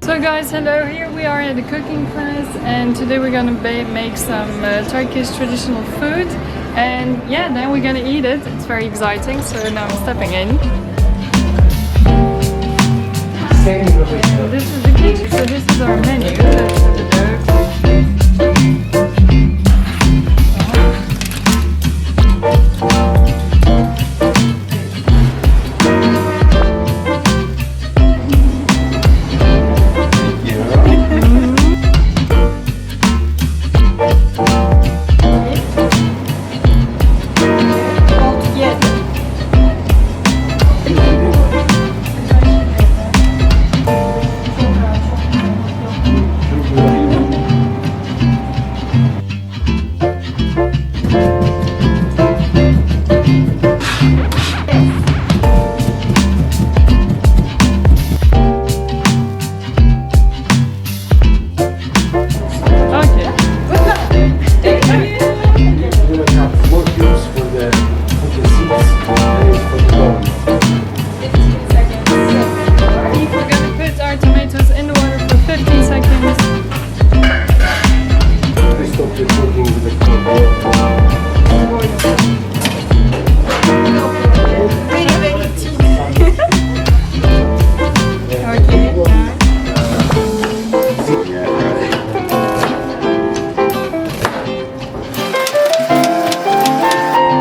So guys, hello, here we are at the cooking class and today we're gonna make some Turkish traditional food and yeah, then we're gonna eat it. It's very exciting, so now I'm stepping in. And this is the kitchen, so this is our menu. Let's have a look.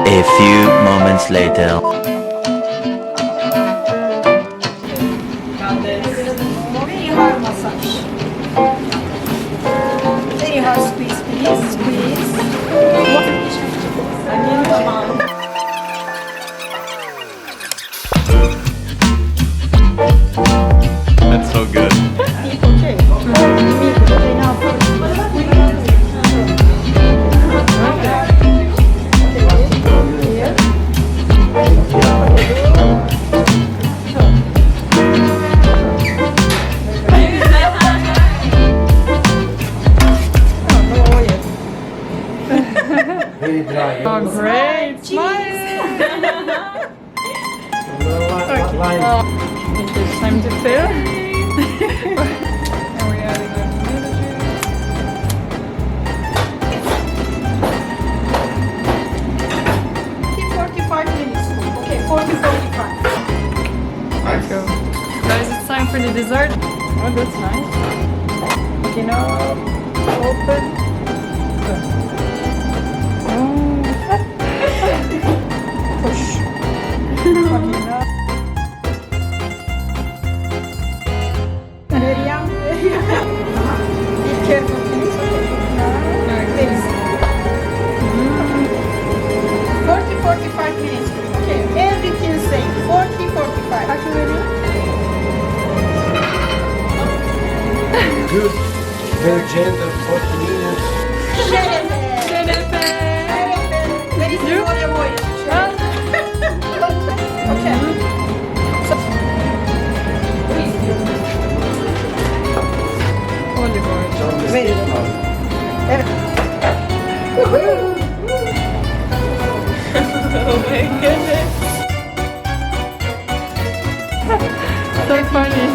A few moments later. Very hard massage. Very hard squeeze, please. Squeeze. That's so good. Oh, great! Smile! It's time to fill. And we're adding our tomato juice. 45 minutes. Okay, 40-45. Let's go. Guys, it's time for the dessert. Oh, that's nice. Okay, now open. Push. Okay, now. Very young. Be careful, please. There is 40-45 minutes. Okay, everything same. 40-45. Are you ready? Good. Very gentle, 40 minutes. Şerefe. Şerefe. Where is the olive oil? Okay. Olive oil. Very good. Evet. Oh my goodness. So funny.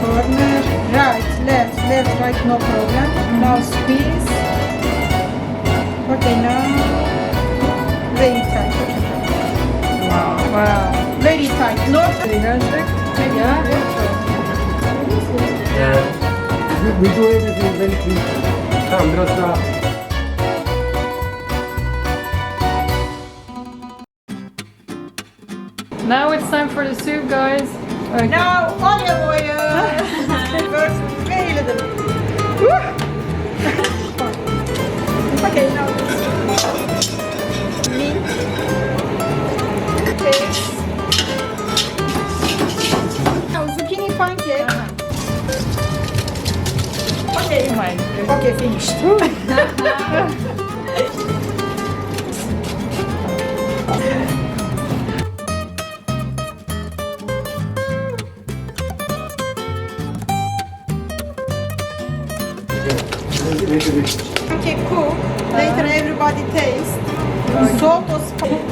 Corner, right, left, right, no problem. Now squeeze. Okay, now very tight. Wow. Very tight. Not Birazcık. yeah. We do everything very quick. Tamam, biraz daha. Now it's time for the soup, guys. Okay. Now olive oil. First, very little. Woo! Okay, now mint. Paste. Now zucchini pancake. Okay. Oh my goodness. Okay, finished. Okay, cook. Later everybody taste. Salt or spice.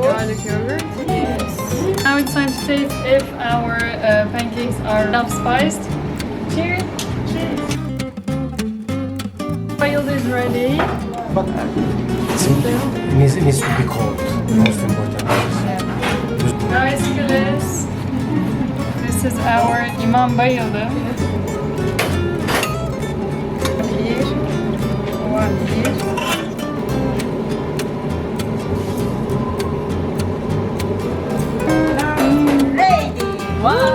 garlic yogurt. Now it's time to taste if our pancakes are enough spiced. Cheers! Boiled is ready. But it needs to be cold. Most important. Guys, look at this. This is our imam bayıldı. Ready. Wow!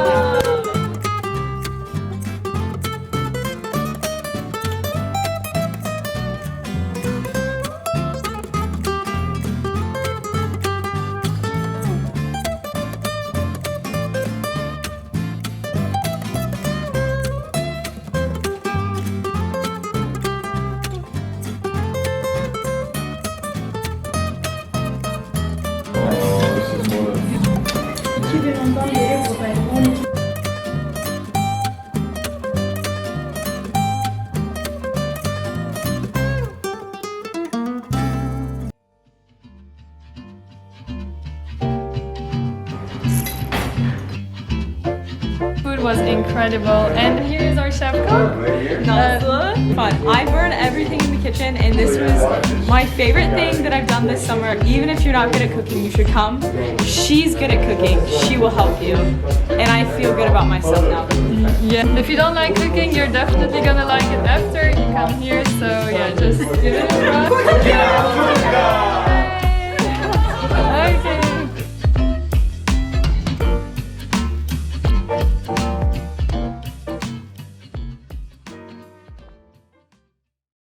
Food was incredible, and here is our chef cook. Nazlı. Fun. I burn everything in the kitchen, and this was my favorite thing that I've done this summer. Even if you're not good at cooking, you should come. She's good at cooking. She will help you. And I feel good about myself now. Yeah, if you don't like cooking, you're definitely gonna like it after you come here. So yeah, just give it a try.